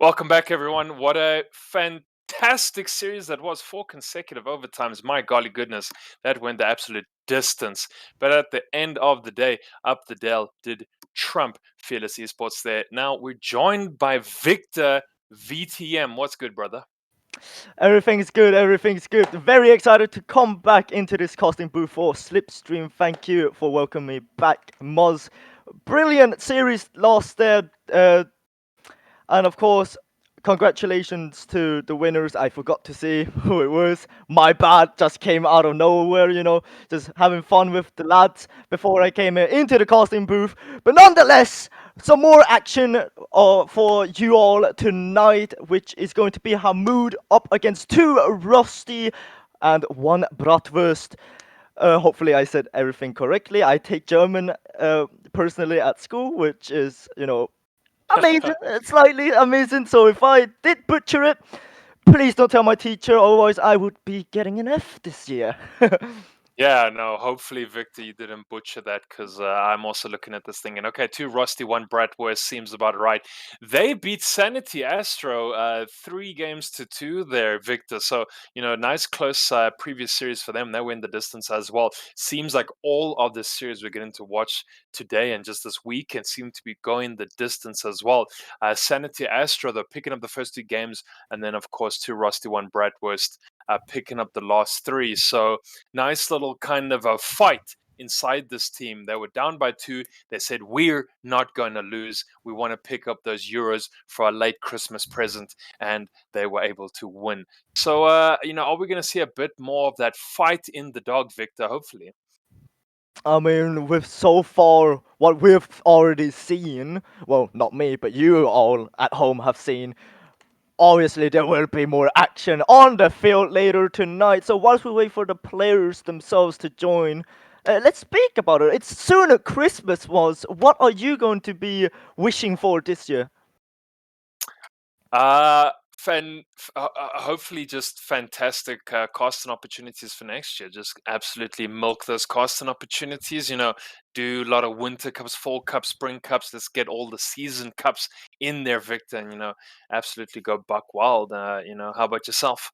Welcome back, everyone. What a fantastic series that was. Four consecutive overtimes. My golly goodness, that went the absolute distance. But at the end of the day, up the Dell did trump Fearless Esports there. Now we're joined by Victor VTM. What's good, brother? Everything's good, everything's good. Very excited to come back into this casting booth for Slipstream. Thank you for welcoming me back, Moz. Brilliant series last there. And of course, congratulations to the winners. I forgot to see who it was. My bad, just came out of nowhere, just having fun with the lads before I came into the casting booth. But nonetheless, some more action for you all tonight, which is going to be Hamood up against 2Rosti and 1Bratwurst. Hopefully, I said everything correctly. I take German personally at school, which is, amazing, slightly amazing. So if I did butcher it, please don't tell my teacher, otherwise I would be getting an F this year. Yeah, no, hopefully, Victor, you didn't butcher that because I'm also looking at this thing. And okay, 2Rosti, 1Bratwurst seems about right. They beat Sanity Astro 3 games to 2 there, Victor. So, nice close previous series for them. They win the distance as well. Seems like all of the series we're getting to watch today and just this weekend seem to be going the distance as well. Sanity Astro, they're picking up the first 2 games. And then, of course, 2Rosti, 1Bratwurst picking up the last 3. So, nice little kind of a fight inside this team. They were down by 2. They said, we're not going to lose. We want to pick up those Euros for a late Christmas present. And they were able to win. So, are we going to see a bit more of that fight in the dog, Victor? Hopefully. I mean, with so far what we've already seen, well, not me, but you all at home have seen, obviously there will be more action on the field later tonight. So whilst we wait for the players themselves to join, let's speak about it. It's soon Christmas, was. What are you going to be wishing for this year? Uh, Hopefully, just fantastic casting opportunities for next year. Just absolutely milk those casting opportunities. Do a lot of winter cups, fall cups, spring cups. Let's get all the season cups in there, Victor. And absolutely go buck wild. How about yourself?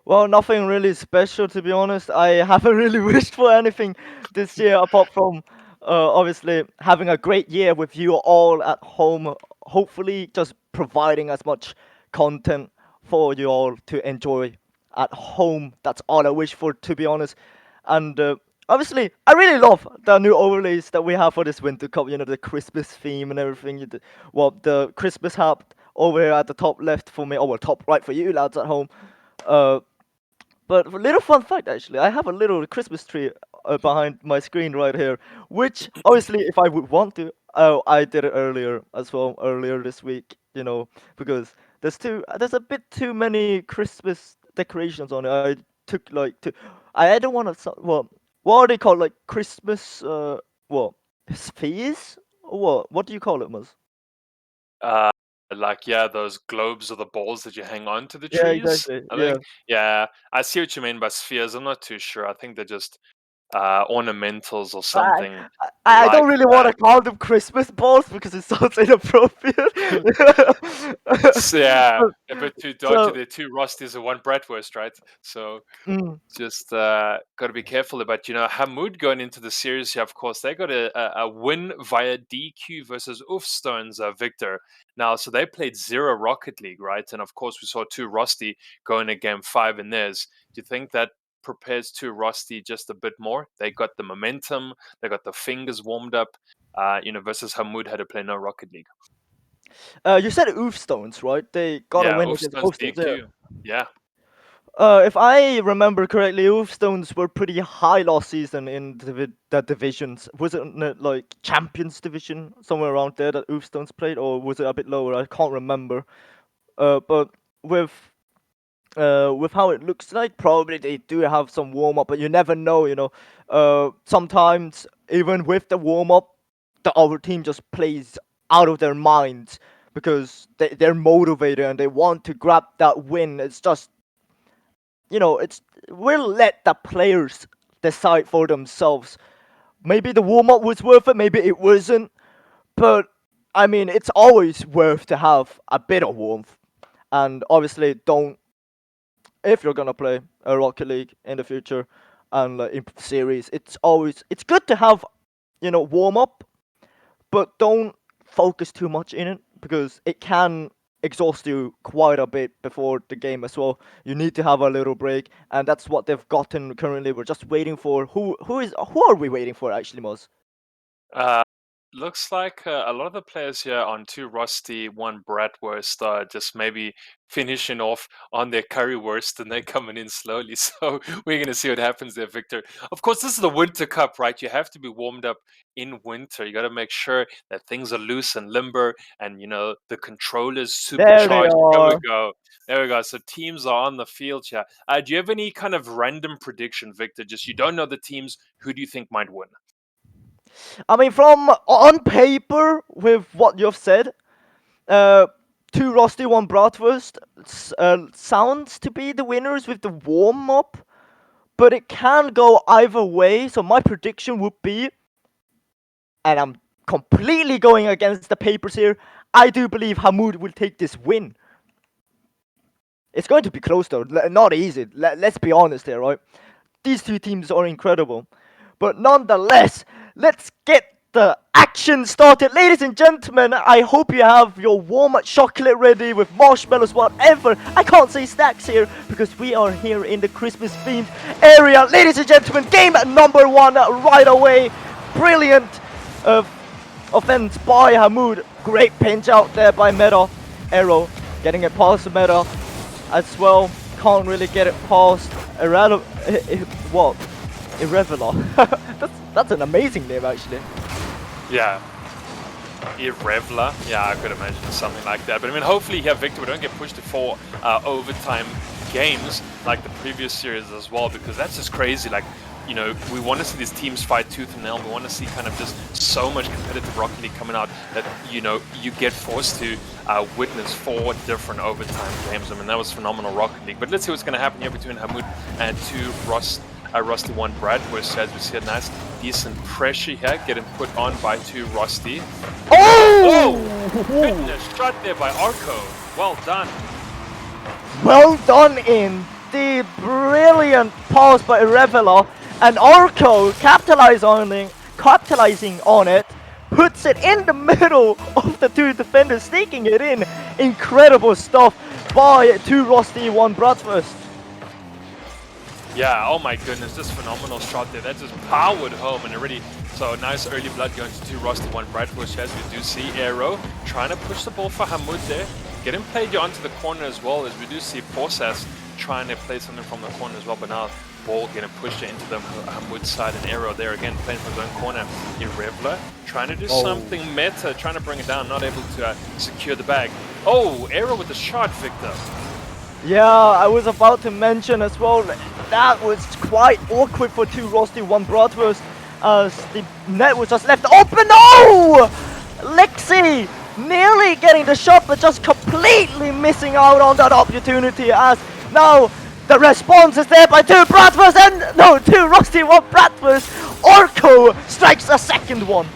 Well, nothing really special to be honest. I haven't really wished for anything this year apart from obviously having a great year with you all at home. Hopefully, just providing as much content for you all to enjoy at home. That's all I wish for, to be honest. And obviously, I really love the new overlays that we have for this Winter Cup. The Christmas theme and everything. Well, the Christmas hat over here at the top left for me, or well, top right for you lads at home. Uh, but a little fun fact, actually, I have a little Christmas tree behind my screen right here, which obviously, if I would want to, oh, I did it earlier as well, earlier this week, because there's a bit too many Christmas decorations on it. I took like two, I don't want to, well, what are they called, like Christmas, what, spheres? Or what do you call it, Muz? Uh, like, yeah, those globes or the balls that you hang on to the Yeah, trees. exactly, I yeah. think. Yeah, I see what you mean by spheres. I'm not too sure. I think they're just ornamentals or I, something I like don't really want that. to call them Christmas balls because it sounds inappropriate. So, yeah, so, a bit too dodgy. so They're 2 Rosties and 1 Bratwurst, right? So mm, just got to be careful about Hamood going into the series here. Of course, they got a win via DQ versus Oofstone's Victor. Now, so they played 0 Rocket League, right? And of course, we saw 2 Rosti going to game 5 in theirs. Do you think that prepares 2 Rosti just a bit more? They got the momentum, they got the fingers warmed up. Versus Hamood had to play no Rocket League. you said Oof Stones, right? They got a Yeah, win against Oofstone's Oof Stones there. DQ. Yeah. If I remember correctly, Oof Stones were pretty high last season in the divisions. Wasn't it like Champions Division, somewhere around there that Oof Stones played, or was it a bit lower? I can't remember. But with with how it looks like, probably they do have some warm up, but you never know. Sometimes even with the warm up, the other team just plays out of their minds because they're motivated and they want to grab that win. It's just, it's we'll let the players decide for themselves. Maybe the warm up was worth it, maybe it wasn't, but I mean, it's always worth to have a bit of warmth, and obviously don't, if you're gonna play a Rocket League in the future and like in series, it's good to have, warm up, but don't focus too much in it because it can exhaust you quite a bit before the game as well. You need to have a little break, and that's what they've gotten currently. We're just waiting for who are we waiting for actually, Moz? Uh, Looks like a lot of the players here on 2Rosti1Bratwurst are just maybe finishing off on their currywurst and they're coming in slowly. So we're going to see what happens there, Victor. Of course, this is the Winter Cup, right? You have to be warmed up in winter. You got to make sure that things are loose and limber and, the controllers There they supercharged. There we are. go. There we go. So teams are on the field here. Do you have any kind of random prediction, Victor? Just you don't know the teams. Who do you think might win? I mean, from on paper, with what you've said, uh, 2Rosti1Bratwurst sounds to be the winners with the warm up, but it can go either way. So my prediction would be, and I'm completely going against the papers here, I do believe Hamood will take this win. It's going to be close though, not easy. Let's be honest here, right? These two teams are incredible. But nonetheless, let's get the action started. Ladies and gentlemen, I hope you have your warm chocolate ready with marshmallows, whatever. I can't say snacks here because we are here in the Christmas themed area. Ladies and gentlemen, game number 1 right away. Brilliant offense by Hamood. Great pinch out there by Meta. Arrow getting it past Meta as well. Can't really get it past what? Irregular. that's an amazing name actually. Yeah. Irregular. Yeah, I could imagine something like that. But I mean, hopefully here, Victor, we don't get pushed to 4 overtime games like the previous series as well, because that's just crazy. Like, we want to see these teams fight tooth and nail. We want to see kind of just so much competitive Rocket League coming out that, you get forced to witness 4 different overtime games. I mean, that was phenomenal Rocket League. But let's see what's going to happen here between Hamood and Rosti1Bratwurst. As we see a nice, decent pressure here getting put on by 2Rosti. Oh! Goodness, shot there by Arco. Well done. Well done indeed. Brilliant pass by Irregular. And Arco capitalizing on it, puts it in the middle of the 2 defenders, sneaking it in. Incredible stuff by 2Rosti1Bratwurst. Yeah, oh my goodness, just phenomenal shot there. That just powered home and already, so nice early blood going to 2Rosti1Bratwurst, as we do see Arrow trying to push the ball for Hamood there. Getting played onto the corner as well, as we do see Porsas trying to play something from the corner as well, but now ball getting pushed into the Hamood side, and Arrow there again playing from his own corner. Irregular trying to do something meta, trying to bring it down, not able to secure the bag. Oh, Arrow with the shot, Victor. Yeah, I was about to mention as well, that was quite awkward for 2Rosti1Bratwurst as the net was just left open. No! Lexi nearly getting the shot, but just completely missing out on that opportunity, as now the response is there by 2Rosti1Bratwurst. Arco strikes a second one.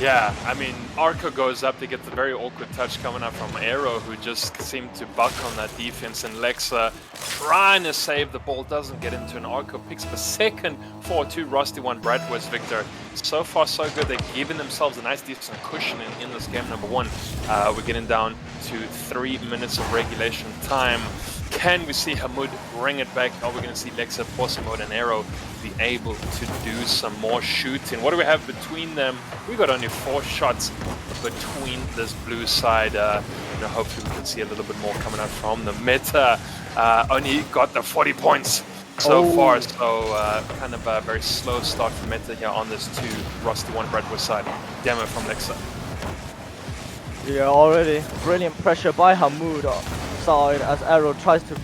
Yeah, I mean, Arco goes up, they get the very awkward touch coming up from Arrow, who just seemed to buck on that defense, and Lexa trying to save the ball, doesn't get into an Arco, picks up a second for 2Rosti1Bratwurst, Victor. So far, so good. They're giving themselves a nice, decent cushion in this game number 1. We're getting down to 3 minutes of regulation time. Can we see Hamood bring it back? Are we going to see Lexa, Mode, and Arrow be able to do some more shooting? What do we have between them? We got only 4 shots between this blue side. Hopefully we can see a little bit more coming out from the Meta. Only got the 40 points so far, so kind of a very slow start for Meta here on this 2Rosti1Bratwurst side. Demo from Lexa. Yeah, already brilliant pressure by Hamood side as Arrow tries to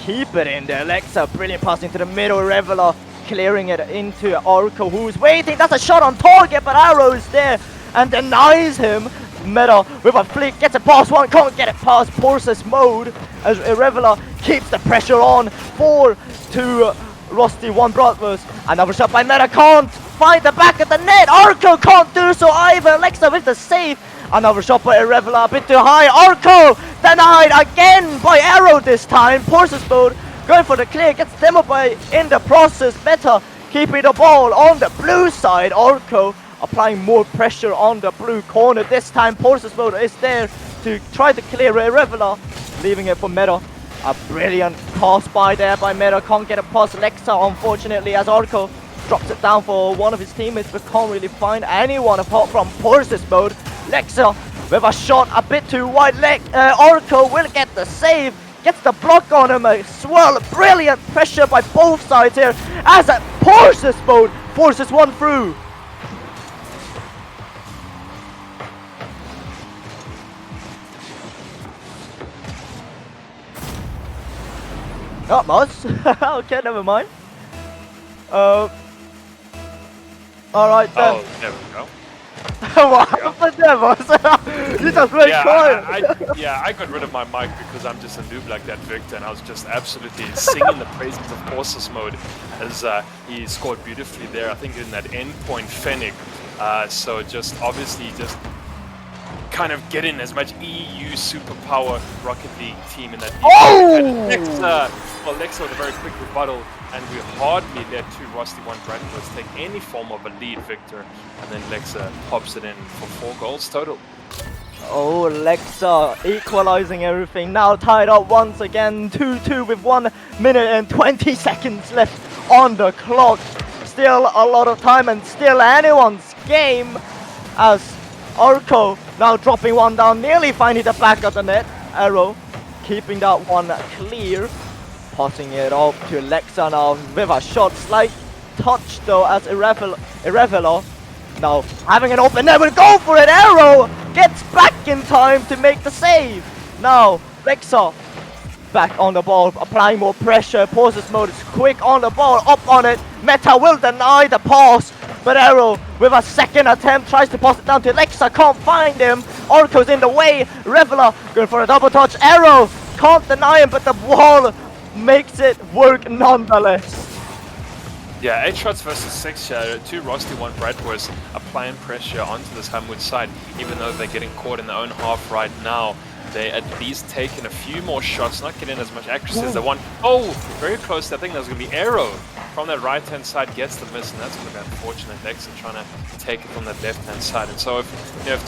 keep it in there. Lexa, brilliant pass into the middle. Irregular clearing it into Arco, who's waiting. That's a shot on target, but Arrow is there and denies him. Meta with a flick, gets it past one, can't get it past Porsas Mode as Irregular keeps the pressure on for 2Rosti1Bratwurst. Another shot by Meta, can't find the back of the net. Arco can't do so either. Alexa with the save. Another shot by Irregular, a bit too high. Arco denied again by Arrow this time. Porces mode going for the clear, gets demoed by in the process. Meta keeping the ball on the blue side. Arco applying more pressure on the blue corner. This time Porces mode is there to try to clear Irregular, leaving it for Meta. A brilliant toss by there by Meta. Can't get it past Lexa, unfortunately, as Arco drops it down for one of his teammates, but can't really find anyone apart from Porces mode. Lexa with a shot a bit too wide. Arco will get the save. Gets the block on him as well. Brilliant pressure by both sides here as a Porces mode forces one through. Not much. Okay, never mind. Alright then. Oh, there we go. What happened there, boss? You just went quiet. I got rid of my mic because I'm just a noob like that, Victor, and I was just absolutely singing the praises of Porces mode as he scored beautifully there. I think in that endpoint Fennec. So just obviously just kind of getting as much EU superpower Rocket League team in that. Lexa with a very quick rebuttal, and we hardly let 2Rosti1Bratwurst take any form of a lead, Victor, and then Lexa pops it in for 4 goals total. Oh, Lexa equalizing everything, now tied up once again, 2-2 with 1 minute and 20 seconds left on the clock. Still a lot of time and still anyone's game, as Arco now dropping one down, nearly finding the back of the net. Arrow keeping that one clear. Passing it up to Lexa now with a shot. Slight touch though as Irregular now having an open net, will go for it. Arrow gets back in time to make the save. Now Lexa back on the ball, applying more pressure. Porces mode is quick on the ball, up on it. Meta will deny the pass, but Arrow with a second attempt tries to pass it down to Lexa, can't find him. Arco's in the way. Irregular going for a double touch. Arrow can't deny him, but the wall makes it work nonetheless. Yeah, 8 shots versus 6. 2Rosti1Bratwurst applying pressure onto this Hamood side, even though they're getting caught in their own half right now. They at least taking a few more shots, not getting as much accuracy as they want. Oh, very close. I think there's going to be Arrow from that right-hand side, gets the miss, and that's going to be unfortunate. Lexa trying to take it from that left-hand side. And so if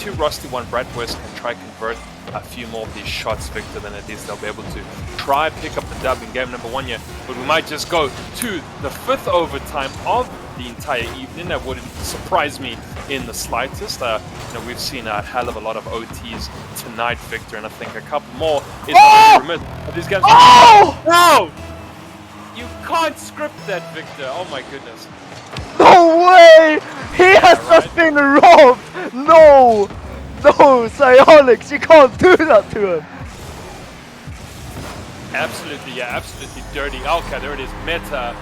2Rosti1Bratwurst can try convert a few more of these shots, Victor, then at least they'll be able to try pick up the dub in game number 1 here. But we might just go to the 5th overtime of the entire evening. That wouldn't surprise me in the slightest. We've seen a hell of a lot of OTs tonight, Victor, and I think a couple more is remiss. These guys. Oh! No! You can't script that, Victor. Oh my goodness. No way! He has just been robbed! No! No, Psyonix, you can't do that to him! Absolutely, yeah, absolutely dirty. Okay, there it is. Meta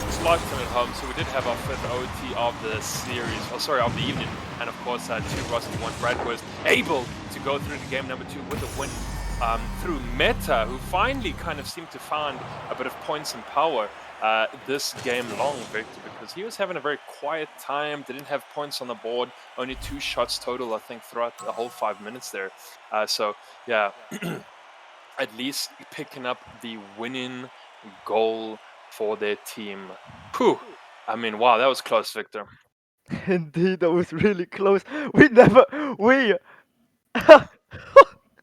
slots him at home. So we did have our 5th OT of the series, of the evening. And of course, 2Rosti1Bratwurst able to go through to game number 2 with a win through Meta, who finally kind of seemed to find a bit of points and power this game long, Victor, because he was having a very quiet time, didn't have points on the board, only 2 shots total, I think, throughout the whole 5 minutes there. So, yeah, at least picking up the winning goal for their team. Whew. I mean, wow, that was close, Victor. Indeed, that was really close.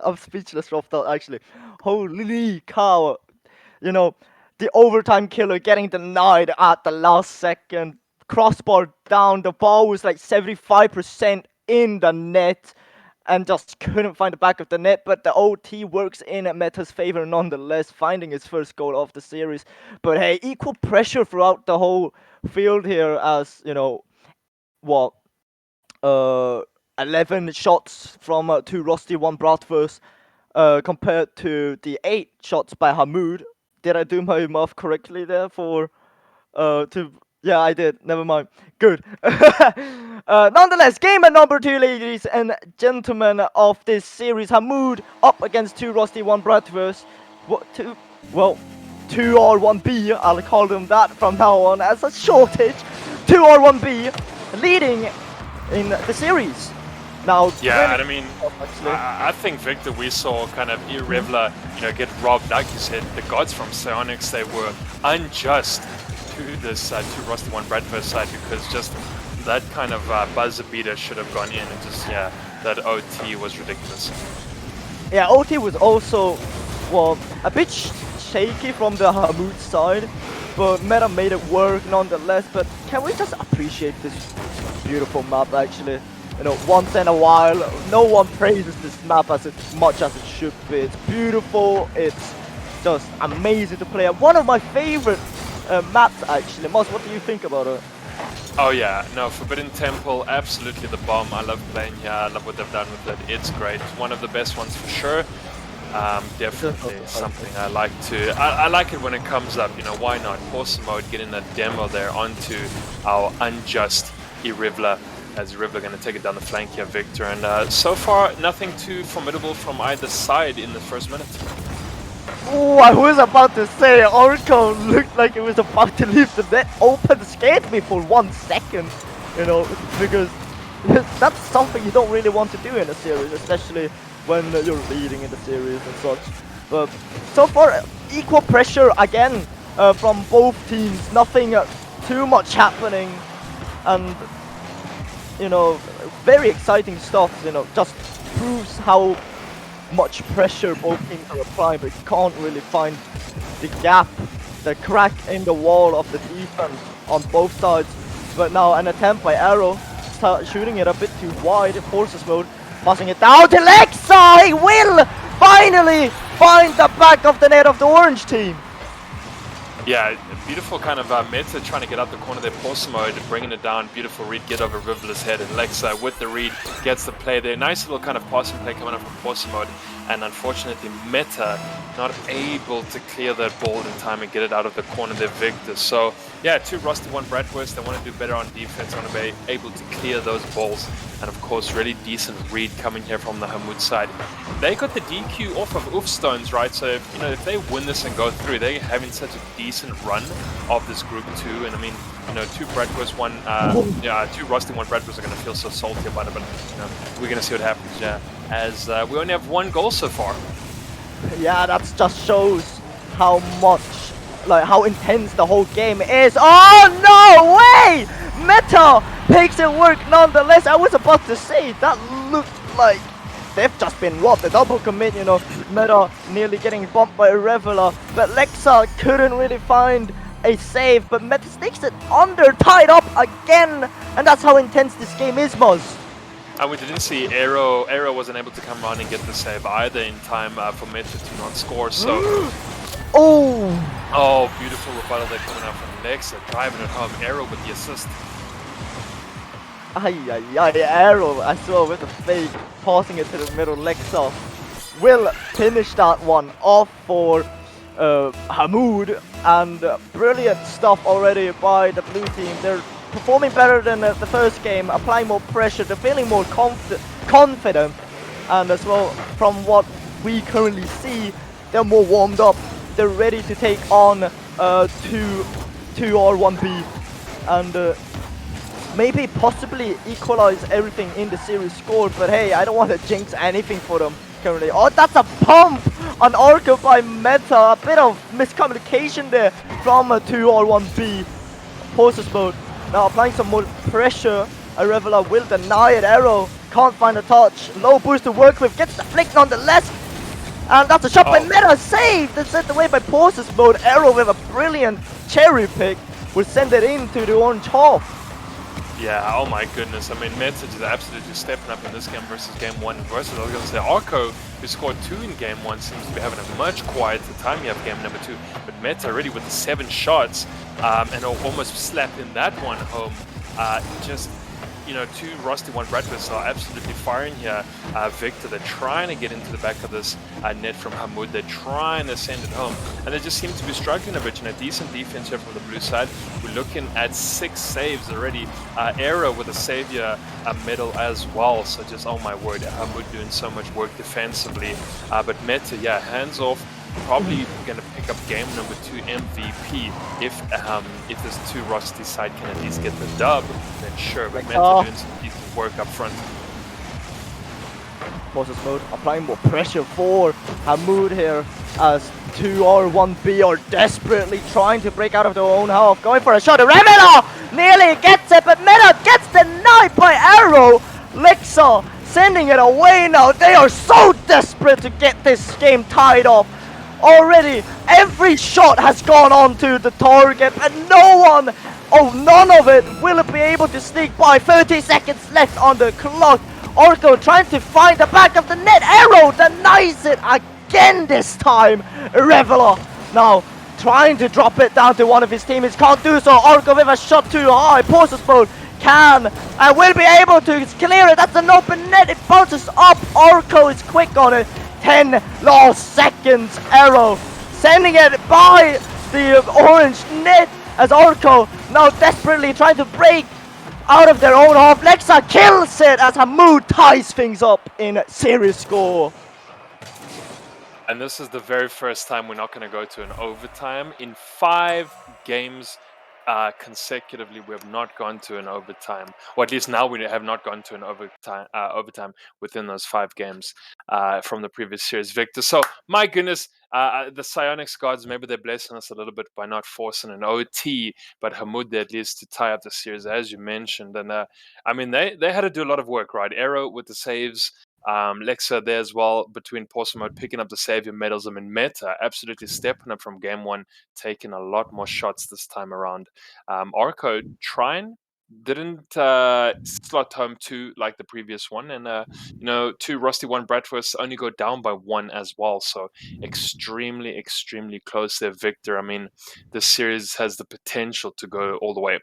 I'm speechless of that, actually. Holy cow. You know, the overtime killer getting denied at the last second. Crossbar down, the ball was like 75% in the net and just couldn't find the back of the net, but the OT works in Meta's favor nonetheless, finding his first goal of the series. But hey, equal pressure throughout the whole field here as, 11 shots from 2Rosti1Bratwurst compared to the 8 shots by Hamood. Did I do my math correctly there yeah, I did. Never mind. Good. Nonetheless, game at number 2, ladies and gentlemen, of this series. Hamood up against 2Rosti1Bratwurst. 2R1B. I'll call them that from now on as a shortage. 2R1B. leading in the series. Now, Yeah, and I mean, actually. I think Victor, we saw kind of irregular, get robbed. Like you said, the gods from Psionics, they were unjust to this 2Rosti1Bratwurst side because just that kind of buzzer beater should have gone in, and just that OT was ridiculous. Yeah, OT was also, well, a bit shaky from the Hamood side, but Meta made it work nonetheless. But can we just appreciate this beautiful map actually? Once in a while, no one praises this map as much as it should be. It's beautiful, it's just amazing to play. And one of my favorite maps actually. Moss, what do you think about it? Oh yeah, no, Forbidden Temple, absolutely the bomb. I love playing here, I love what they've done with it. It's great, one of the best ones for sure. Definitely something I like to. I like it when it comes up. Why not? Awesome mode, getting a demo there onto our unjust Irregular, as Irregular going to take it down the flank here, Victor. And so far, nothing too formidable from either side in the first minute. Oh, I was about to say, Orko looked like it was about to leave the net open, scared me for 1 second, because that's something you don't really want to do in a series, especially when you're leading in the series and such. But so far, equal pressure again from both teams, nothing too much happening, and very exciting stuff, just proves how much pressure both teams are applying, but can't really find the gap, the crack in the wall of the defense on both sides. But now an attempt by Arrow, start shooting it a bit too wide, forces mode, passing it down to Lexa. He will finally find the back of the net of the orange team. Yeah, beautiful kind of meta trying to get out the corner there, force mode, bringing it down, beautiful read, get over Rivulet's head, and Lexa with the read gets the play there. Nice little kind of passing play coming up from force mode, and unfortunately Meta not able to clear that ball in time and get it out of the corner there, Victor. So yeah, 2Rosti1Bratwurst, they want to do better on defense, want to be able to clear those balls, and of course really decent read coming here from the Hamood side. They got the DQ off of Oof Stones, right? So if they win this and go through, they're having such a decent run of this group too. And I mean, 2Rosti1Bratwurst are going to feel so salty about it, but we're going to see what happens. Yeah, as we only have 1 goal so far. Yeah, that just shows how much, how intense the whole game is. Oh no way! Meta makes it work nonetheless. I was about to say that looked like they've just been robbed. The double commit, Meta nearly getting bumped by Irregular, but Lexa couldn't really find a save, but Meta sticks it under, tied up again, and that's how intense this game is, Moz. And we didn't see Arrow. Arrow wasn't able to come around and get the save either in time for Meta to not score. So, oh, beautiful rebuttal there coming out from Lexa, driving it home. Arrow with the assist. Arrow as well with the fake, passing it to the middle. Lexa will finish that one off for Hamood, and brilliant stuff already by the blue team. They're performing better than the first game, applying more pressure, they're feeling more confident, and as well from what we currently see, they're more warmed up, they're ready to take on 2R1B, and maybe possibly equalize everything in the series score. But hey, I don't want to jinx anything for them currently. Oh, that's a pump on Orca by Meta, a bit of miscommunication there from 2R1B. Forces mode now applying some more pressure. Irregular will deny it. Arrow can't find a touch, low boost to work with, gets the flick nonetheless, and that's a shot by Meta, saved and sent away by Forces mode. Arrow with a brilliant cherry pick will send it into the orange half. Yeah, oh my goodness. I mean, Meta is absolutely stepping up in this game versus game 1 versus, I was going to say, Arco, who scored 2 in game 1, seems to be having a much quieter time you have game number 2. But Meta already with the 7 shots and almost slapping that one home. Just, 2Rosti1Bratwurst are absolutely firing here. Victor, they're trying to get into the back of this net from Hamood. They're trying to send it home, and they just seem to be struggling a bit. Decent defense here from the blue side. We're looking at 6 saves already. Arrow with a savior medal as well. So just, oh my word, Hamood doing so much work defensively. But Meta, yeah, hands off. probably going to pick up game number 2 MVP if this 2Rosti side can at least get the dub, then sure, but Meta doing some decent work up front. Forces mode, applying more pressure for Hamood here as 2R1B are desperately trying to break out of their own half. Going for a shot, Remela nearly gets it, but Meta gets denied by Arrow. Lexa sending it away now. They are so desperate to get this game tied off. Already, every shot has gone onto the target, and none of it will be able to sneak by. 30 seconds left on the clock. Orko trying to find the back of the net. Arrow denies it again this time. Revela now trying to drop it down to one of his teammates. Can't do so. Orko with a shot too high. Pauses mode can and will be able to clear it. That's an open net. It bounces up. Orko is quick on it. 10 last seconds. Arrow sending it by the orange net as Orko now desperately trying to break out of their own half. Lexa kills it as Hamood ties things up in serious score. And this is the very first time we're not going to go to an overtime. In 5 games consecutively, we have not gone to an overtime. Or at least now we have not gone to an overtime within those 5 games from the previous series, Victor. So, my goodness, the Psionics gods, maybe they're blessing us a little bit by not forcing an OT, but Hamood at least to tie up the series, as you mentioned. And I mean, they had to do a lot of work, right? Arrow with the saves. Lexa there as well between Pause Mode picking up the savior medals. I mean, Meta absolutely stepping up from game 1, taking a lot more shots this time around. Orko trying didn't slot home 2 like the previous one, and 2Rosti1Bratwurst only go down by 1 as well, so extremely close there, Victor. I mean, this series has the potential to go all the way.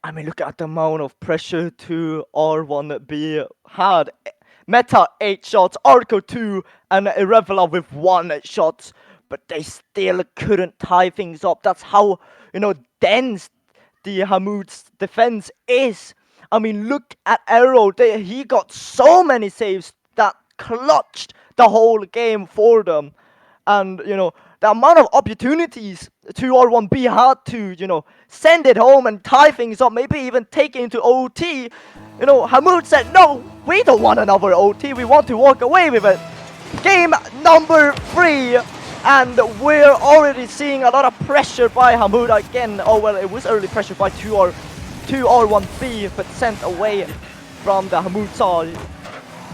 I mean, look at the amount of pressure 2R1B had. Meta 8 shots, Orko 2, and Irrevelar with 1 shot. But they still couldn't tie things up. That's how, dense the Hamood's defense is. I mean, look at Arrow. He got so many saves that clutched the whole game for them. And, the amount of opportunities 2R1B had to, send it home and tie things up, maybe even take it into OT. Hamood said, no, we don't want another OT, we want to walk away with it. Game number 3, and we're already seeing a lot of pressure by Hamood again. Oh, well, it was early pressure by 2R1B, but sent away from the Hamood side.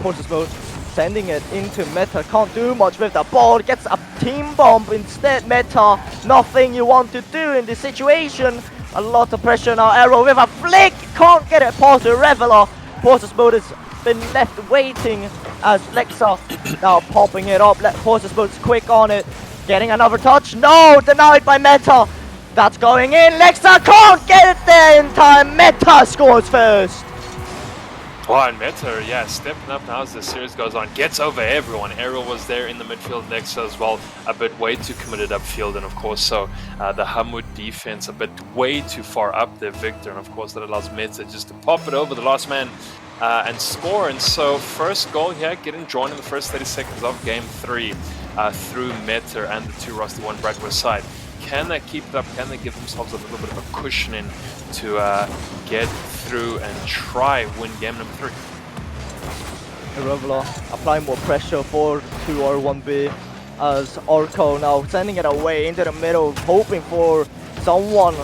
Forces mode, sending it into Meta, can't do much with the ball, gets a team bomb instead. Meta, nothing you want to do in this situation. A lot of pressure now. Arrow with a flick, can't get it past the Reveler. Forces mode has been left waiting as Lexa now popping it up. Forces mode's quick on it, getting another touch. No, denied by Meta. That's going in. Lexa can't get it there in time. Meta scores first. Wow, and Meta, yeah, stepping up now as the series goes on, gets over everyone. Arrow was there in the midfield, Lexa as well, a bit way too committed upfield, and of course, so the Hamood defense a bit way too far up there, Victor, and of course that allows Meta just to pop it over the last man and score. And so first goal here, getting drawn in the first 30 seconds of game 3 through Meta and the 2Rosti1Bratwurst side. Can they keep it up? Can they give themselves a little bit of a cushioning to get through and try win game number 3? Irrevelar applying more pressure for 2R1B as Orko now sending it away into the middle, hoping for someone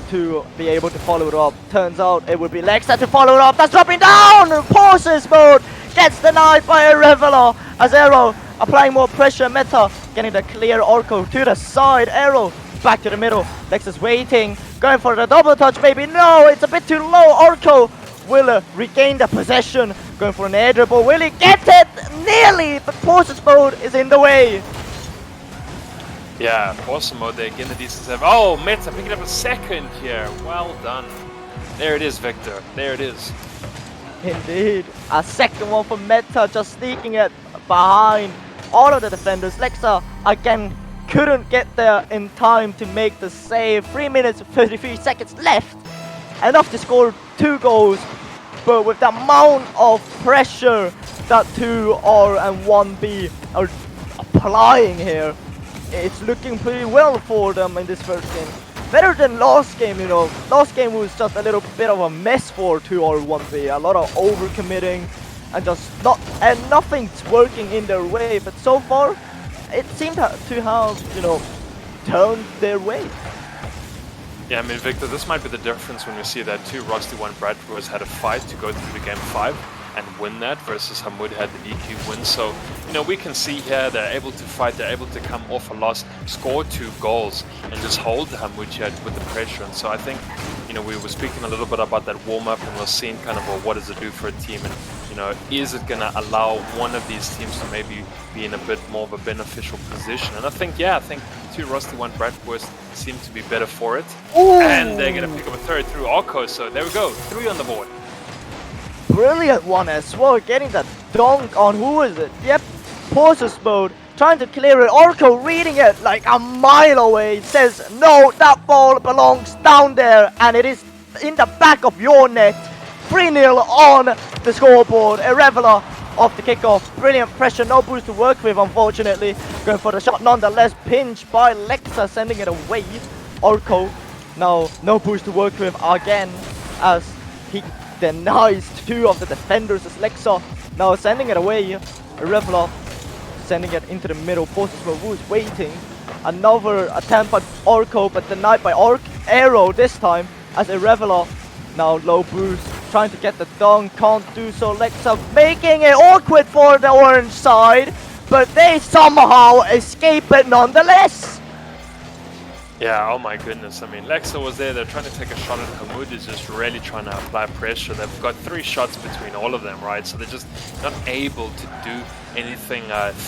to be able to follow it up. Turns out it would be Lexa to follow it up. That's dropping down! Pauses mode gets denied by Irrevelar as Arrow applying more pressure. Meta getting the clear. Orko to the side. Arrow back to the middle. Lexa's waiting, going for the double touch, maybe. No, it's a bit too low. Orko will regain the possession, going for an air dribble. Will he get it? Nearly, but Pauses mode is in the way. Yeah, Pause mode, they again the decent save. Oh, Meta picking up a second here. Well done. There it is, Victor. There it is. Indeed, a second one for Meta, just sneaking it behind all of the defenders. Lexa again couldn't get there in time to make the save. 3 minutes 33 seconds left, enough to score 2 goals, but with the amount of pressure that 2R and 1B are applying here, it's looking pretty well for them in this first game. Better than last game, you know. Last game was just a little bit of a mess for 2R1B. A lot of overcommitting and nothing's working in their way. But so far, it seemed to have, you know, turned their way. Yeah, I mean, Victor, this might be the difference when we see that 2Rosti1Bratwurst had a fight to go through the game 5 and win that versus Hamood had the DQ win. So, you know, we can see here they're able to fight, they're able to come off a loss, score 2 goals, and just hold Hamood here with the pressure. And so I think, you know, we were speaking a little bit about that warm-up and we're seeing kind of, well, what does it do for a team? And, you know, is it going to allow one of these teams to maybe be in a bit more of a beneficial position? And I think, yeah, I think 2Rosti1Bratwurst seem to be better for it. Ooh. And they're going to pick up a third through Arco. So there we go, 3 on the board. Brilliant one as well, getting that dunk on, who is it? Yep, pauses mode, trying to clear it. Arco reading it like a mile away, says, no, that ball belongs down there, and it is in the back of your net. 3-0 on the scoreboard. Irregular off the kickoff. Brilliant pressure, no boost to work with, unfortunately. Going for the shot nonetheless, pinched by Lexa, sending it away. Arco, now no boost to work with again, as he denies 2 of the defenders as Lexa now sending it away. Irregular sending it into the middle. Forces for Woo's waiting. Another attempt by Arco, but denied by Arrow this time as Irregular now low boost, trying to get the dunk, can't do so. Lexa making it awkward for the orange side, but they somehow escape it nonetheless. Yeah, oh my goodness. I mean, Lexa was there. They're trying to take a shot at Hamood. Is just really trying to apply pressure. They've got 3 shots between all of them, right? So they're just not able to do anything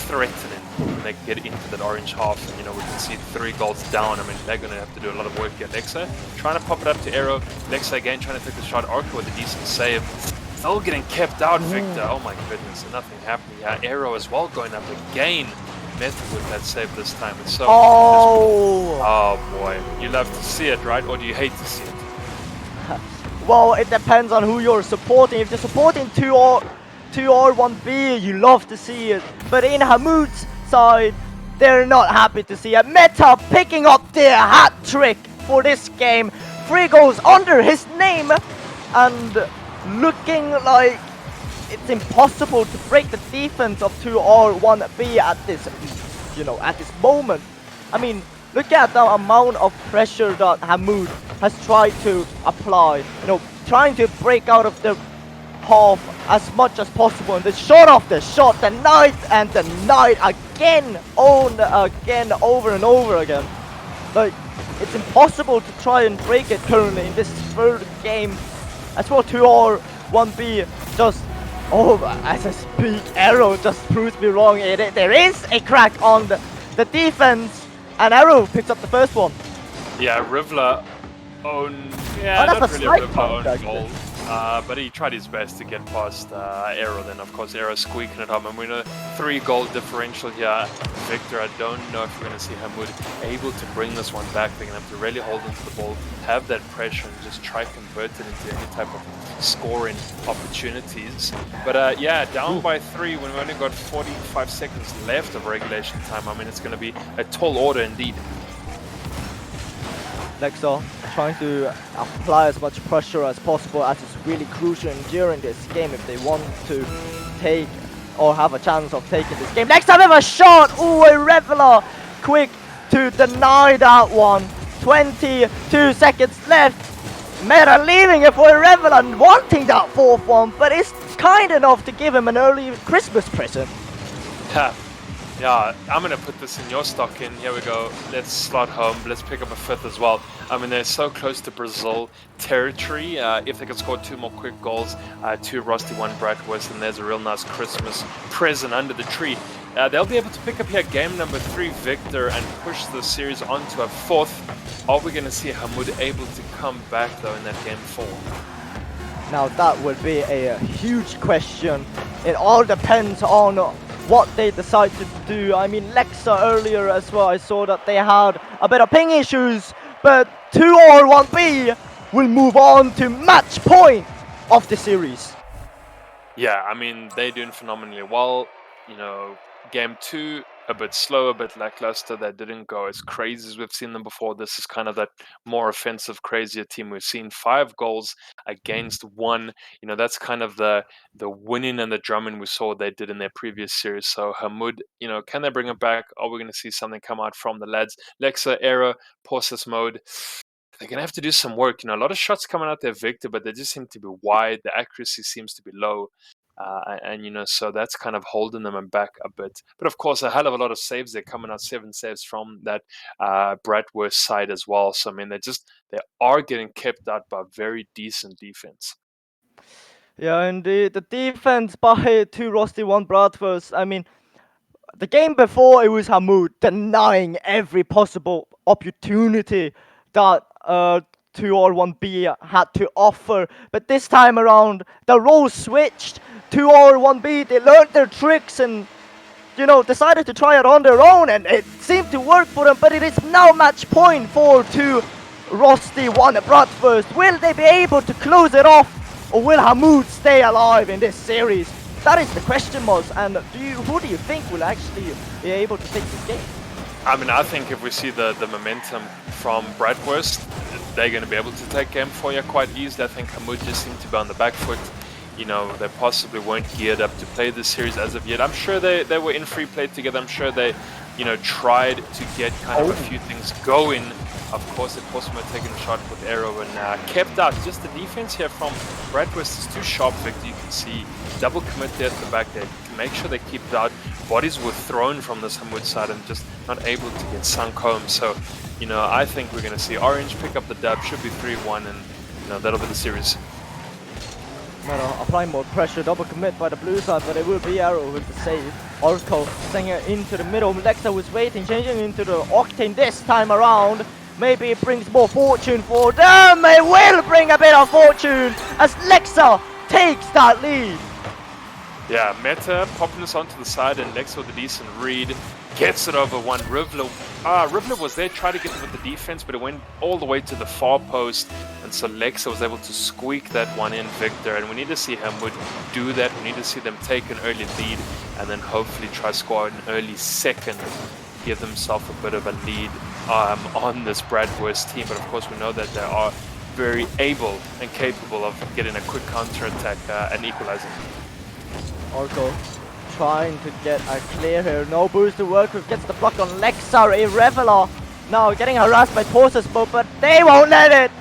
threatening when they get into that orange half. And, you know, we can see 3 goals down. I mean, they're going to have to do a lot of work here. Lexa trying to pop it up to Arrow. Lexa again trying to take the shot. Arco with a decent save. Still getting kept out, Victor. Oh my goodness. Nothing happening. Yeah, Arrow as well going up again. Method with that save this time. It's so oh boy, you love to see it, right? Or do you hate to see it? Well, it depends on who you're supporting. If you're supporting 2R1B, you love to see it. But in Hamood's side, they're not happy to see it. Meta picking up their hat trick for this game. 3 goals under his name, and looking like it's impossible to break the defense of 2R1B at this, you know, at this moment. I mean, look at the amount of pressure that Hamood has tried to apply. You know, trying to break out of the half as much as possible. And the shot of the shot, denied and denied again, owned again, over and over again. Like, it's impossible to try and break it currently in this third game. As well, 2R1B just, oh, as I speak, Arrow just proves me wrong. There is a crack on the defense, and Arrow picks up the first one. Yeah, Rivla owned, yeah, that's not a really slight Rivla punt, owned goal. But he tried his best to get past Arrow. Then, of course, Arrow squeaking it home. And we know 3-goal differential here. Victor, I don't know if we're going to see Hamood able to bring this one back. They're going to have to really hold into the ball, have that pressure, and just try to convert it into any type of scoring opportunities. But yeah, down by 3 when we only got 45 seconds left of regulation time. I mean, it's going to be a tall order indeed. Lexa trying to apply as much pressure as possible, as is really crucial during this game if they want to take or have a chance of taking this game. Next time we have a shot. Ooh, Irregular quick to deny that one. 22 seconds left. Meta leaving it for Irregular and wanting that 4th one, but it's kind enough to give him an early Christmas present. Yeah, I'm going to put this in your stock in. Here we go. Let's slot home. Let's pick up a 5th as well. I mean, they're so close to Brazil territory. If they can score 2 more quick goals, 2Rosti1Bratwurst, and there's a real nice Christmas present under the tree. They'll be able to pick up here game number 3, Victor, and push the series on to a 4th. Are we going to see Hamood able to come back, though, in that game 4? Now, that would be a huge question. It all depends on what they decide to do. I mean, Lexa earlier as well, I saw that they had a bit of ping issues, but 2R1B will move on to match point of the series. Yeah, I mean, they're doing phenomenally well. You know, Game 2, a bit slow, a bit lackluster. They didn't go as crazy as we've seen them before. This is kind of that more offensive, crazier team. We've seen 5 goals against 1. That's kind of the winning and the drumming we saw they did in their previous series. So Hamood, can they bring it back? Are we going to see something come out from the lads? Lexa, Era, Pauses mode. They're going to have to do some work. A lot of shots coming out there, Victor, but they just seem to be wide. The accuracy seems to be low. So that's kind of holding them back a bit. But of course, a hell of a lot of saves. They're coming out 7 saves from that Bratwurst side as well. So, I mean, they are getting kept out by very decent defense. Yeah, indeed. The defense by 2Rosti1Bratwurst. I mean, the game before it was Hamood denying every possible opportunity that 2R1B had to offer. But this time around, the roles switched. 2R1B, they learned their tricks and decided to try it on their own, and it seemed to work for them. But it is now match point for 2Rosti1Bratwurst. Will they be able to close it off, or will Hamood stay alive in this series? That is the question, Moz. And who do you think will actually be able to take this game? I mean, I think if we see the momentum from Bratwurst, they're going to be able to take game 4 quite easily. I think Hamood just seemed to be on the back foot. They possibly weren't geared up to play this series as of yet. I'm sure they were in free play together. I'm sure they, tried to get kind of a few things going. Of course, it was taking a shot with Arrow and kept out. Just the defense here from Bratwurst is too sharp, Victor. You can see double commit there at the back there. Make sure they keep it out. Bodies were thrown from this Hamood side and just not able to get sunk home. So, I think we're going to see Orange pick up the dub. Should be 3-1, and that'll be the series. Applying more pressure, double commit by the blue side, but it will be Arrow with the save. Orko sending it into the middle. Lexa was waiting, changing into the Octane this time around. Maybe it brings more fortune for them. It will bring a bit of fortune as Lexa takes that lead. Yeah, Meta popping this onto the side, and Lexa with a decent read gets it over one. Rivler was there, tried to get it with the defense, but it went all the way to the far post, and so Lexa was able to squeak that one in, Victor. And we need to see Hamood do that. We need to see them take an early lead and then hopefully try to score an early second, give themselves a bit of a lead on this Bratwurst team. But of course, we know that they are very able and capable of getting a quick counter-attack and equalizing. Orko trying to get a clear here. No boost to work with. Gets the block on Lexa. Irrevelar now getting harassed by Pauses, but they won't let it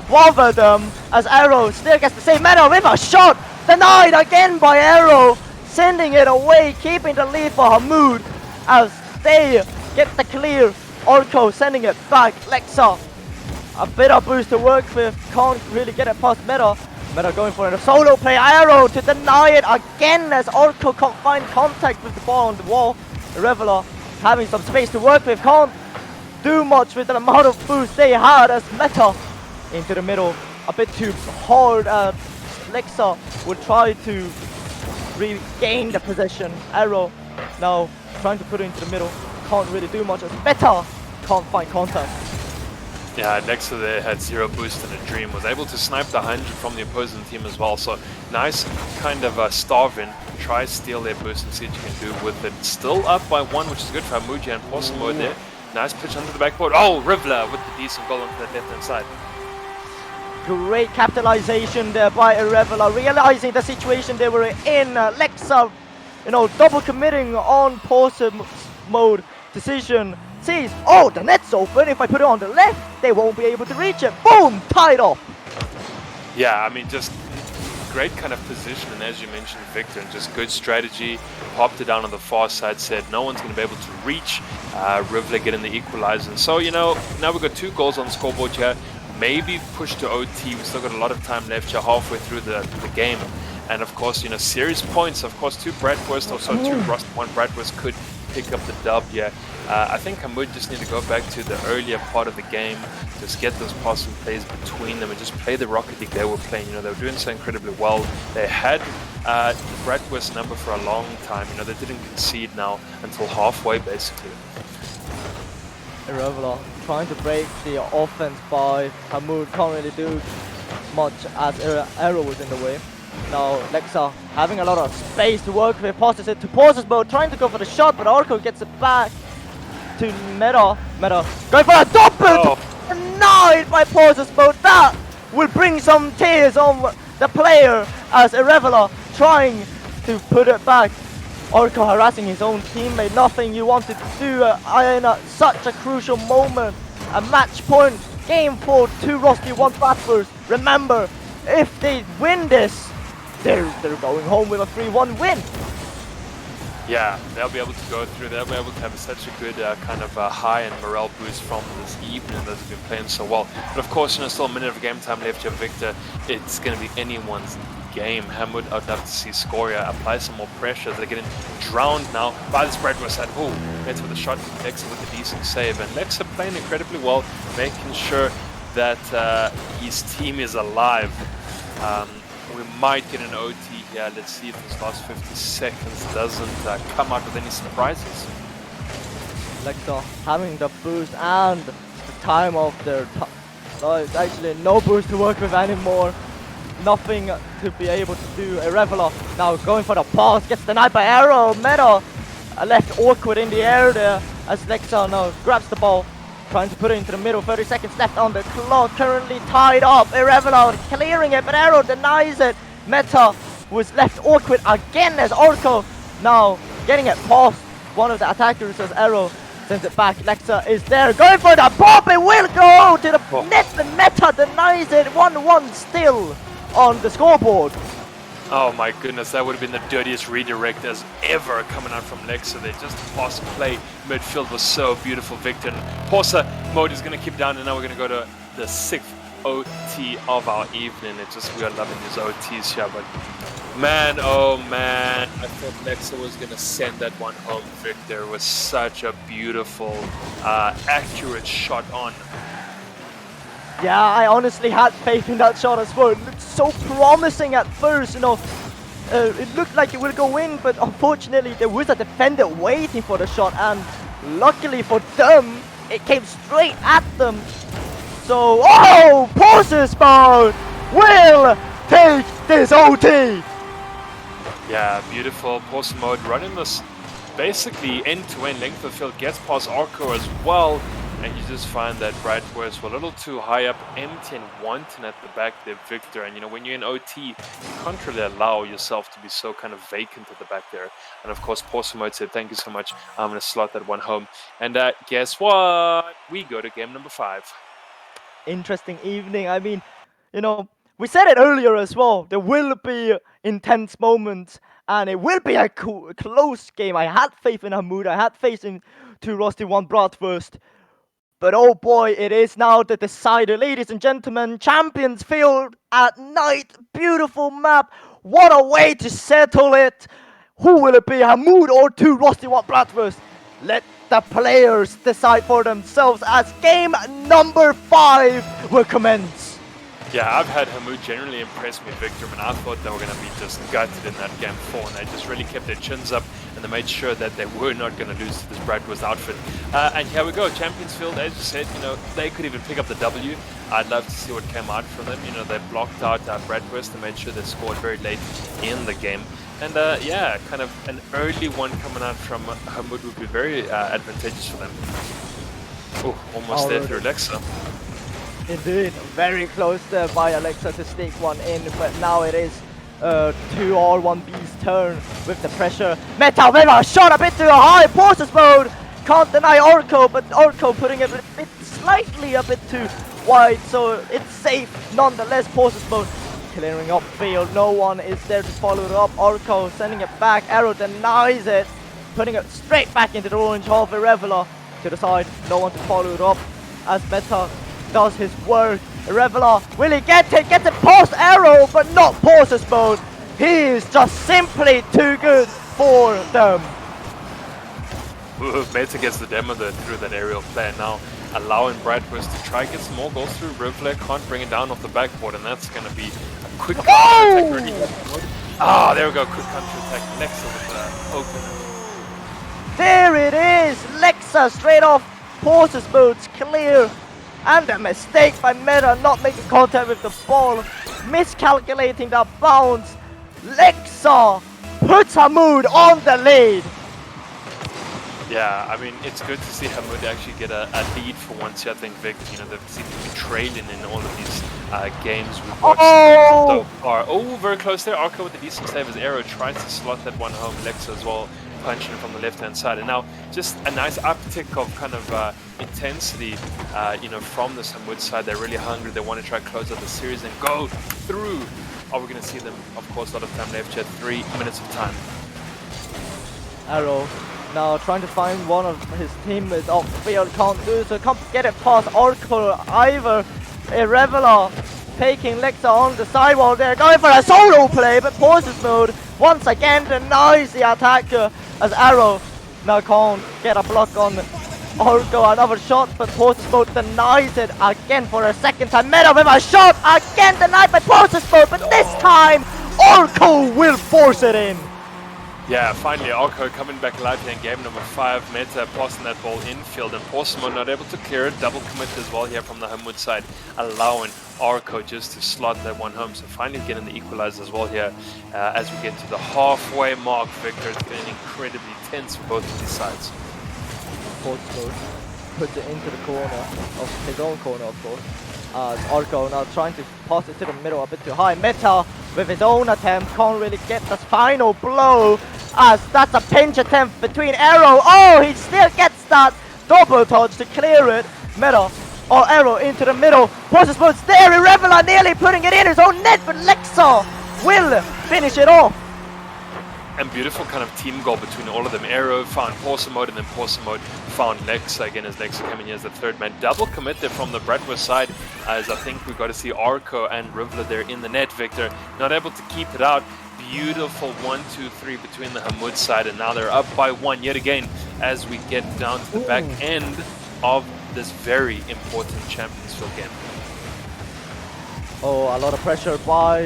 bother them as Arrow still gets the same meta with a shot. Denied again by Arrow. Sending it away. Keeping the lead for Hamood as they get the clear. Orko sending it back. Lexa. A bit of boost to work with. Can't really get it past Meta. Meta going for a solo play. Arrow to deny it again as Orko can't find contact with the ball on the wall. Irrevelar having some space to work with. Can't do much with the amount of boost they had as Meta into the middle. A bit too hard. Lexa will try to regain the possession. Arrow now trying to put it into the middle. Can't really do much as Meta can't find contact. Yeah, Lexa there had 0 boost in a dream, was able to snipe the 100 from the opposing team as well. So nice kind of starve-in, try steal their boost and see what you can do with it. Still up by 1, which is good for Hamood and Possimo there. Nice pitch under the backboard. Oh, Rivler with the decent goal onto the left-hand side. Great capitalization there by Irrevelar, realizing the situation they were in. Lexa, double committing on Possimo mode decision. Sees, oh, the net's open. If I put it on the left, they won't be able to reach it. Boom, tied off. Yeah, I mean, just great kind of position, and as you mentioned, Victor, and just good strategy. Popped it down on the far side, said no one's going to be able to reach. Rivler getting the equalizer. And so, now we've got 2 goals on the scoreboard here. Maybe push to OT. We've still got a lot of time left here, halfway through the game. And of course, series points. Of course, 2 Bratwurst, also 2Rosti1Bratwurst could pick up the dub here. I think Hamood just need to go back to the earlier part of the game, just get those passing plays between them and just play the Rocket League they were playing. They were doing so incredibly well. They had the Bratwurst number for a long time. They didn't concede now until halfway, basically. Irrevelar trying to break the offense by Hamood. Can't really do much as Arrow was in the way. Now Lexa having a lot of space to work with, passes it to Pauses mode, trying to go for the shot, but Orko gets it back to Meta. Meta going for a double! Denied by Pauses mode. That will bring some tears on the player as Irrevola trying to put it back. Orko harassing his own teammate. Nothing you wanted to do in such a crucial moment. A match point. Game 4, 2Rosti1Bratwurst. Remember, if they win this, they're going home with a 3-1 win. Yeah, they'll be able to go through. They'll be able to have such a good kind of high and morale boost from this evening that they've been playing so well. But of course, still a minute of game time left here, Victor. It's going to be anyone's game. Hamood, I'd love to see Scoria apply some more pressure. They're getting drowned now by this Bratwurst at Lexa with a shot, Lexa with a decent save, and Lexa playing incredibly well, making sure that his team is alive. We might get an OT here. Let's see if this last 50 seconds doesn't come out with any surprises. Lexa having the boost and the time of their it's actually no boost to work with anymore. Nothing to be able to do. Irrevola now going for the pass, gets denied by Arrow. Meta left awkward in the air there as Lexa now grabs the ball, trying to put it into the middle. 30 seconds left on the clock, currently tied up. Irrevola clearing it, but Arrow denies it. Meta was left awkward again as Orko now getting it past one of the attackers as Arrow sends it back. Lexa is there, going for the pop. It will go to the net, but Meta denies it. 1-1 still on the scoreboard. Oh my goodness, that would have been the dirtiest redirect as ever coming out from Lexa. They just pass play. Midfield was so beautiful, Victor. And Porsa mode is going to keep down, and now we're going to go to the 6th OT of our evening. It's just, we are loving these OTs here, but man, oh man, I thought Lexa was going to send that one home, Victor. It was such a beautiful, accurate shot on. Yeah, I honestly had faith in that shot as well. It looked so promising at first, you know. It looked like it would go in, but unfortunately there was a defender waiting for the shot, and luckily for them, it came straight at them. So, oh, Pauses mode will take this OT. Yeah, beautiful. Pauses mode running this basically end-to-end length of field, gets past Orko as well. And you just find that Bratwurst were a little too high up, empty and wanting at the back there, Victor. And you know, when you're in OT, you can't really allow yourself to be so kind of vacant at the back there. And of course, Porsamode said, thank you so much. I'm going to slot that one home. And guess what? We go to game number 5. Interesting evening. I mean, you know, we said it earlier as well. There will be intense moments, and it will be a close game. I had faith in Hamood. I had faith in 2Rosti1Bratwurst. But oh boy, it is now the decider. Ladies and gentlemen, Champions Field at night. Beautiful map. What a way to settle it. Who will it be, Hamood or 2Rosti1Bratwurst? Let the players decide for themselves as game number 5 will commence. Yeah, I've had Hamood generally impress me, Victor, and I thought they were going to be just gutted in that game 4, and they just really kept their chins up, and they made sure that they were not going to lose to this Bratwurst outfit. And here we go, Champions Field, as you said, you know, they could even pick up the W. I'd love to see what came out from them. You know, they blocked out Bratwurst and made sure they scored very late in the game. And yeah, kind of an early one coming out from Hamood would be very advantageous for them. Oh, almost there through Lexa. Indeed, very close there by Alexa to sneak one in, but now it is 2R1B's turn with the pressure. Meta shot a bit too high, Pauses mode, can't deny Orko, but Orko putting it a bit slightly a bit too wide, so it's safe nonetheless. Pauses mode clearing up field, no one is there to follow it up. Orko sending it back, Arrow denies it, putting it straight back into the orange half. Irrevola to the side, no one to follow it up as Meta does his work. Irrevola, will he get it? Gets it past Arrow, but not Pauses mode. He is just simply too good for them. Meta gets the demo there through that aerial play, now allowing Bratwurst to try and get some more goals through. Rivler can't bring it down off the backboard, and that's going to be a quick counter-attack already. Ah, there we go, quick counter-attack. Lexa with the opener. There it is, Lexa straight off. Pauses mode's clear. And a mistake by Meta not making contact with the ball, miscalculating the bounce. Lexa puts Hamood on the lead. Yeah, I mean, it's good to see Hamood actually get a lead for once here. I think Vic, you know, they seem to be trailing in all of these games we've watched so far. Oh, very close there. Arco with a decent save as Arrow tries to slot that one home. Lexa as well, punching it from the left-hand side. And now just a nice uptick of kind of intensity, you know, from the Hamood side. They're really hungry. They want to try to close out the series and go through. Are we going to see them? Of course, a lot of time left here. 3 minutes of time. Arrow now trying to find one of his teammates off the field, can't do so, can't get it past Orko either. Irrevelar taking Lexa on the sidewall there, going for a solo play, but pauses mode once again denies the attacker as Arrow now can't get a block on Orko. Another shot, but pauses mode denies it again for a second time. Meta with a shot, again denied by pauses mode, but this time Orko will force it in. Yeah, finally Arco coming back alive here in game number 5. Meta passing that ball infield and Porsimo not able to clear it. Double commit as well here from the Hamood side, allowing Arco just to slot that one home. So finally getting the equalizer as well here as we get to the halfway mark. Victor, it's getting incredibly tense for both of these sides. Porsimo puts it into the corner of his own corner, of course. Arco now trying to pass it to the middle a bit too high. Meta with his own attempt can't really get the final blow as that's a pinch attempt between Arrow. Oh, he still gets that double touch to clear it. Meta or Arrow into the middle. Forces modes there. Irrevelar nearly putting it in his own net, but Lexa will finish it off. And beautiful kind of team goal between all of them. Arrow found Porsimo and then Porsimo found Lexa again as Lexa coming here as the third man. Double commit there from the Bratwurst side as I think we got to see Arco and Rivla there in the net. Victor not able to keep it out. Beautiful 1-2-3 between the Hamood side, and now they're up by 1 yet again as we get down to the back end of this very important Champions Field game. Oh, a lot of pressure by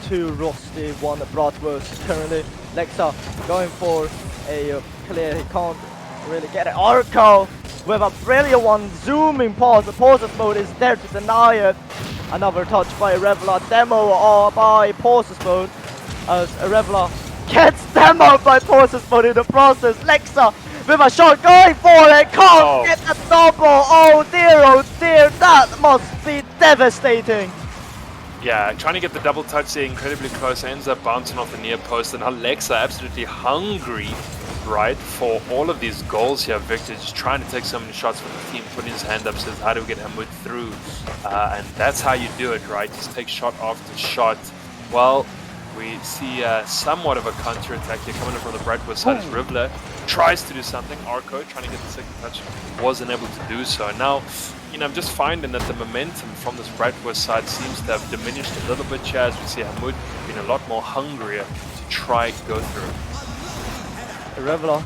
2Rosti1Bratwurst currently. Lexa going for a clear, he can't really get it. Arco with a brilliant one, zooming past the pauses mode is there to deny it. Another touch by Irrevelar, demo by pauses mode as Irrevelar gets demoed by pauses mode in the process. Lexa with a shot going for it, can't get the double. Oh dear, that must be devastating. Yeah, trying to get the double touch there, incredibly close, ends up bouncing off the near post, and Alexa absolutely hungry, right, for all of these goals here. Victor just trying to take so many shots from the team, putting his hand up, says, how do we get Hamood through? And that's how you do it, right? Just take shot after shot. Well, we see somewhat of a counter-attack here coming in from the Bratwurst side as Rivla tries to do something. Arco trying to get the second touch, wasn't able to do so. Now, you know, I'm just finding that the momentum from this Bratwurst side seems to have diminished a little bit here as we see Hamood being a lot more hungrier to try to go through. Irrevelar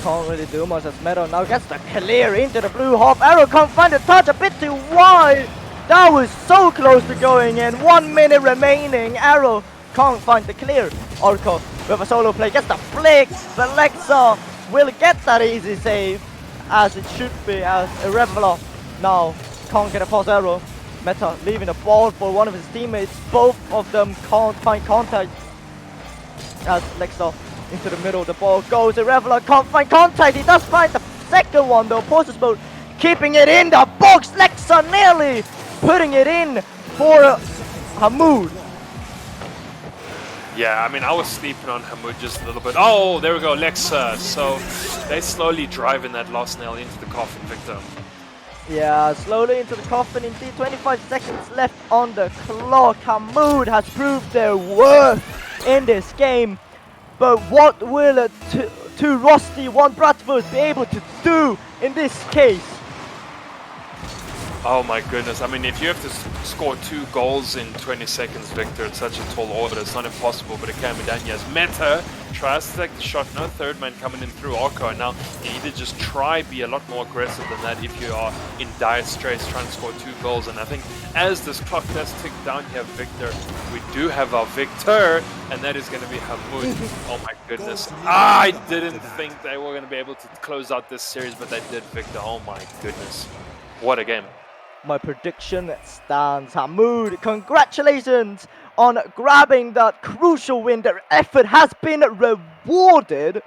can't really do much as Meadow now gets the clear into the blue half. Arrow can't find the touch, a bit too wide. That was so close to going in. 1 minute remaining. Arrow can't find the clear. Arco with a solo play gets the flick, but Lexa will get that easy save as it should be, as Irrevelar now can't get a past Arrow. Meta leaving the ball for one of his teammates. Both of them can't find contact as Lexa into the middle. The ball goes. Irrevelar can't find contact. He does find the second one though. Pauses mode keeping it in the box. Lexa nearly putting it in for Hamood. Yeah, I mean, I was sleeping on Hamood just a little bit. Oh, there we go, Lexa. So they slowly driving that last nail into the coffin, Victor. Yeah, slowly into the coffin indeed. 25 seconds left on the clock. Hamood has proved their worth in this game. But what will 2Rosti1Bratwurst be able to do in this case? Oh my goodness, I mean, if you have to score 2 goals in 20 seconds, Victor, it's such a tall order. It's not impossible, but it can be done. Yes, Meta tries to take the shot. No third man coming in through Arco. Now, you need to just try be a lot more aggressive than that if you are in dire straits trying to score 2 goals. And I think as this clock does tick down here, Victor, we do have our victor, and that is going to be Hamood. Oh my goodness. I didn't think they were going to be able to close out this series, but they did, Victor. Oh my goodness. What a game. My prediction stands. Hamood, congratulations on grabbing that crucial win. Their effort has been rewarded.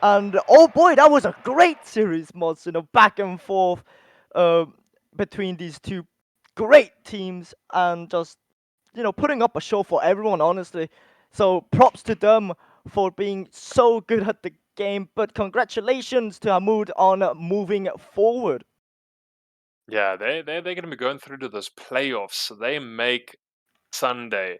And oh boy, that was a great series, Mods. Back and forth uh, between these two great teams, and just putting up a show for everyone, honestly. So props to them for being so good at the game. But congratulations to Hamood on moving forward. Yeah, they're going to be going through to those playoffs. So they make Sunday,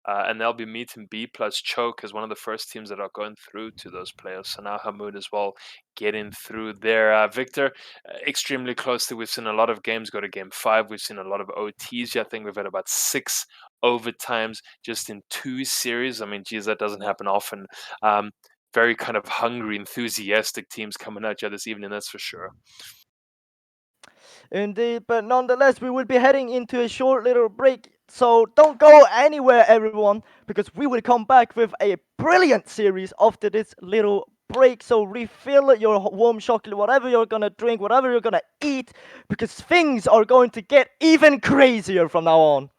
and they'll be meeting B plus Choke as one of the first teams that are going through to those playoffs. So now Hamood as well getting through there. Victor, extremely closely. We've seen a lot of games go to game 5. We've seen a lot of OTs. I think we've had about 6 overtimes just in 2 series. I mean, geez, that doesn't happen often. Very kind of hungry, enthusiastic teams coming at you this evening, that's for sure. Indeed, but nonetheless, we will be heading into a short little break. So don't go anywhere, everyone, because we will come back with a brilliant series after this little break. So refill your warm chocolate, whatever you're gonna drink, whatever you're gonna eat, because things are going to get even crazier from now on.